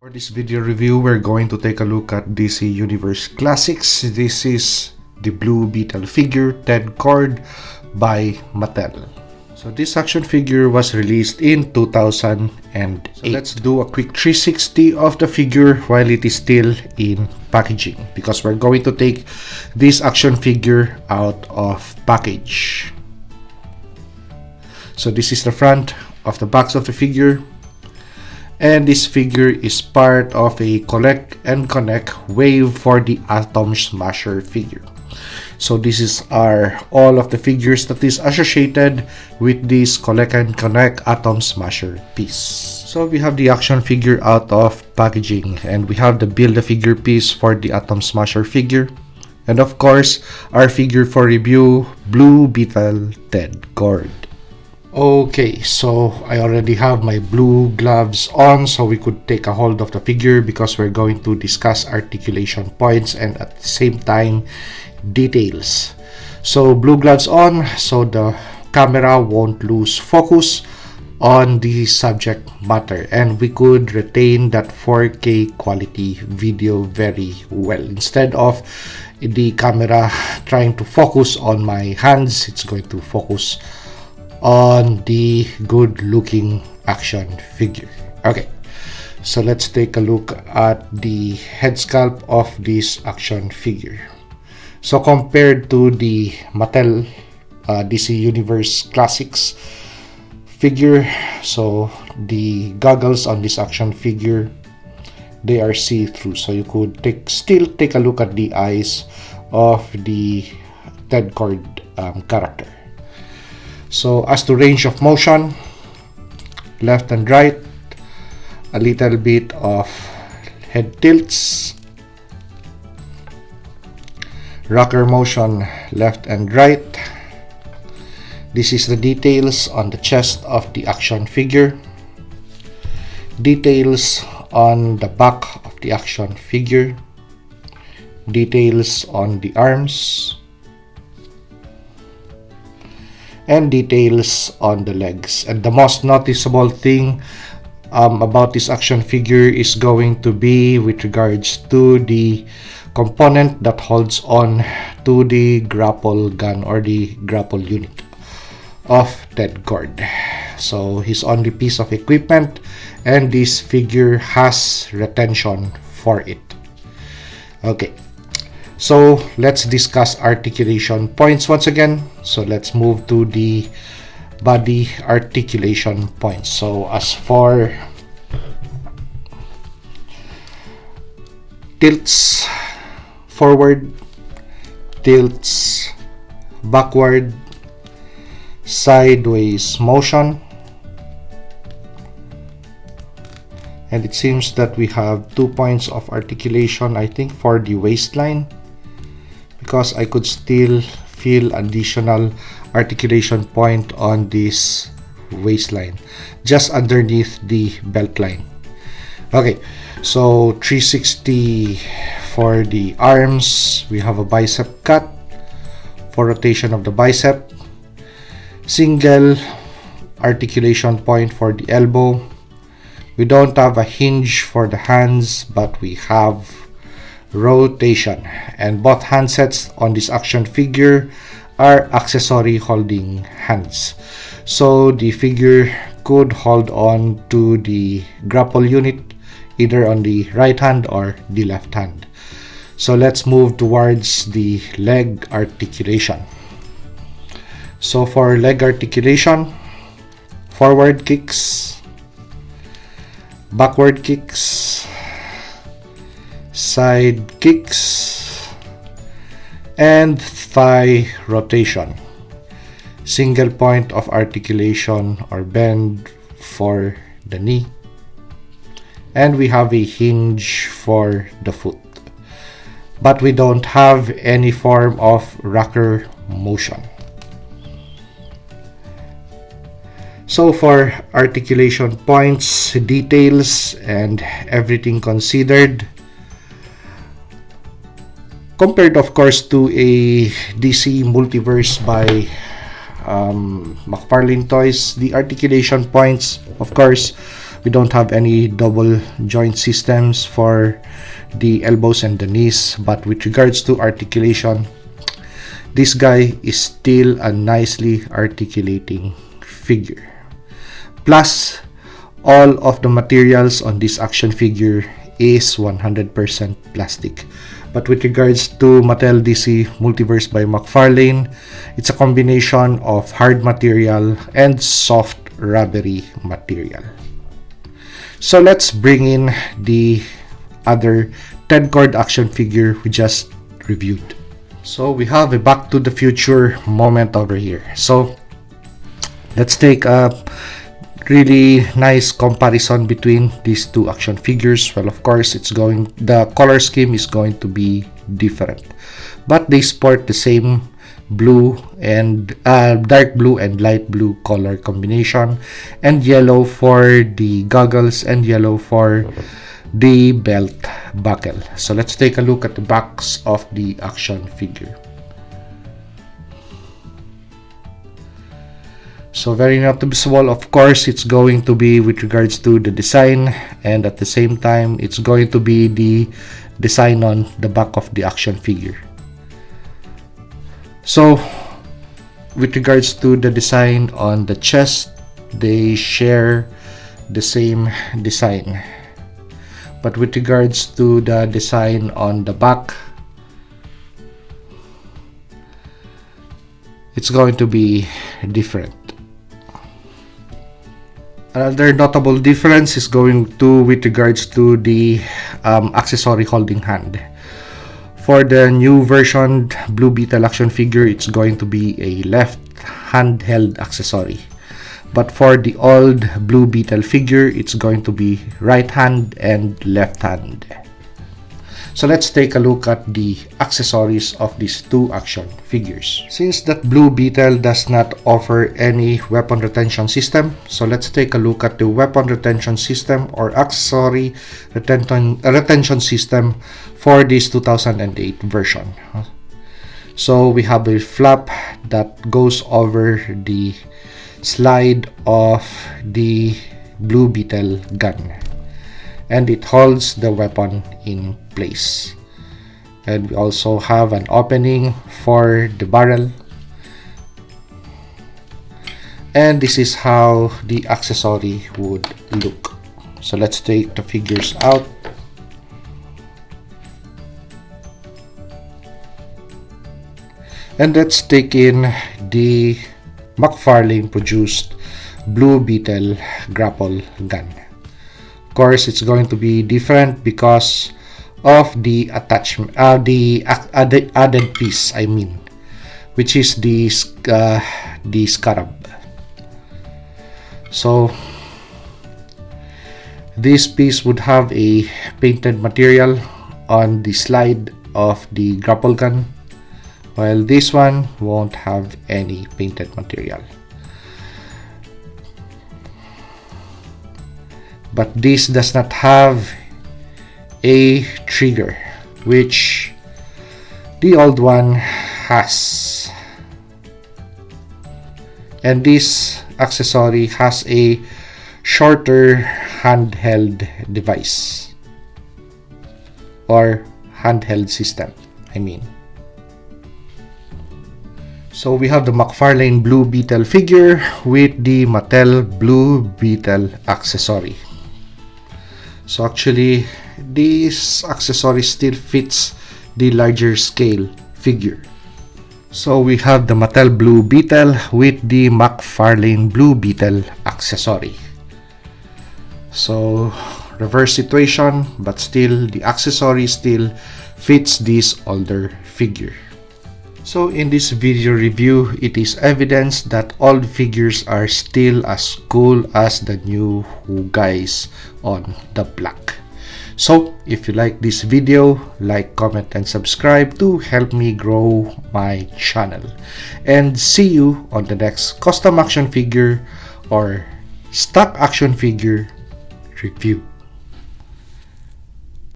For this video review, we're going to take a look at DC Universe Classics. This is the blue Beetle figure, Ted Cord by Mattel. So this action figure was released in 2008. So let's do a quick 360 of the figure while it is still in packaging, because we're going to take this action figure out of package. So this is the front of the box of the figure. And this figure is part of a collect and connect wave for the Atom Smasher figure. So this is all of the figures that is associated with this collect and connect Atom Smasher piece. So we have the action figure out of packaging, and we have the Build-A-Figure piece for the Atom Smasher figure. And of course, our figure for review, Blue Beetle Ted Cord. Okay, so I already have my blue gloves on, so we could take a hold of the figure because we're going to discuss articulation points and at the same time details. So blue gloves on, so the camera won't lose focus on the subject matter, and we could retain that 4K quality video very well. Instead of the camera trying to focus on my hands, it's going to focus on the good looking action figure. Okay, so let's take a look at the head sculpt of this action figure. So compared to the Mattel DC Universe Classics figure, so the goggles on this action figure, they are see-through, so you could still take a look at the eyes of the Ted Cord character. So as to range of motion, left and right, a little bit of head tilts, rocker motion left and right. This is the details on the chest of the action figure, details on the back of the action figure, details on the arms, and details on the legs. And the most noticeable thing about this action figure is going to be with regards to the component that holds on to the grapple gun or the grapple unit of Ted Cord. So his only piece of equipment, and this figure has retention for it. Okay, so let's discuss articulation points once again. So let's move to the body articulation points. So as for tilts forward, tilts backward, sideways motion, and it seems that we have 2 points of articulation, I think, for the waistline, because I could still feel additional articulation point on this waistline just underneath the belt line. Okay, so 360 for the arms. We have a bicep cut for rotation of the bicep, single articulation point for the elbow. We don't have a hinge for the hands, but we have rotation, and both handsets on this action figure are accessory holding hands, so the figure could hold on to the grapple unit either on the right hand or the left hand. So let's move towards the leg articulation. So for leg articulation, forward kicks, backward kicks, side kicks, and thigh rotation. Single point of articulation or bend for the knee, and we have a hinge for the foot, but we don't have any form of rocker motion. So for articulation points, details, and everything considered, compared of course to a DC Multiverse by McFarlane Toys, the articulation points of course We don't have any double joint systems for the elbows and the knees, but with regards to articulation, this guy is still a nicely articulating figure. Plus, all of the materials on this action figure is 100% plastic. But with regards to Mattel DC Multiverse by McFarlane, it's a combination of hard material and soft rubbery material. So let's bring in the other 10-cord action figure we just reviewed. So we have a Back to the Future moment over here. So let's take a really nice comparison between these two action figures. Well, of course, the color scheme is going to be different, but they sport the same blue and dark blue and light blue color combination, and yellow for the goggles and yellow for the belt buckle. So let's take a look at the backs of the action figure. So very noticeable, of course, it's going to be with regards to the design, and at the same time it's going to be the design on the back of the action figure. So with regards to the design on the chest, they share the same design, but with regards to the design on the back, it's going to be different. Another notable difference is going to with regards to the accessory holding hand. For the new version Blue Beetle action figure, it's going to be a left handheld accessory. But for the old Blue Beetle figure, it's going to be right hand and left hand. So let's take a look at the accessories of these two action figures. Since that Blue Beetle does not offer any weapon retention system, so let's take a look at the weapon retention system or accessory retention system for this 2008 version. So we have a flap that goes over the slide of the Blue Beetle gun, and it holds the weapon in place. And we also have an opening for the barrel, and this is how the accessory would look. So let's take the figures out. And let's take in the McFarlane produced Blue Beetle grapple gun. Of course, it's going to be different because of the attachment, the added piece, which is the scarab. So this piece would have a painted material on the slide of the grapple gun, while this one won't have any painted material. But this does not have a trigger, which the old one has. And this accessory has a shorter handheld device or handheld system, So we have the McFarlane Blue Beetle figure with the Mattel Blue Beetle accessory. So actually, this accessory still fits the larger scale figure. So we have the Mattel Blue Beetle with the McFarlane Blue Beetle accessory. So reverse situation, but still the accessory still fits this older figure. So in this video review, it is evidence that old figures are still as cool as the new guys on the block. So if you like this video, like, comment, and subscribe to help me grow my channel. And see you on the next custom action figure or stock action figure review.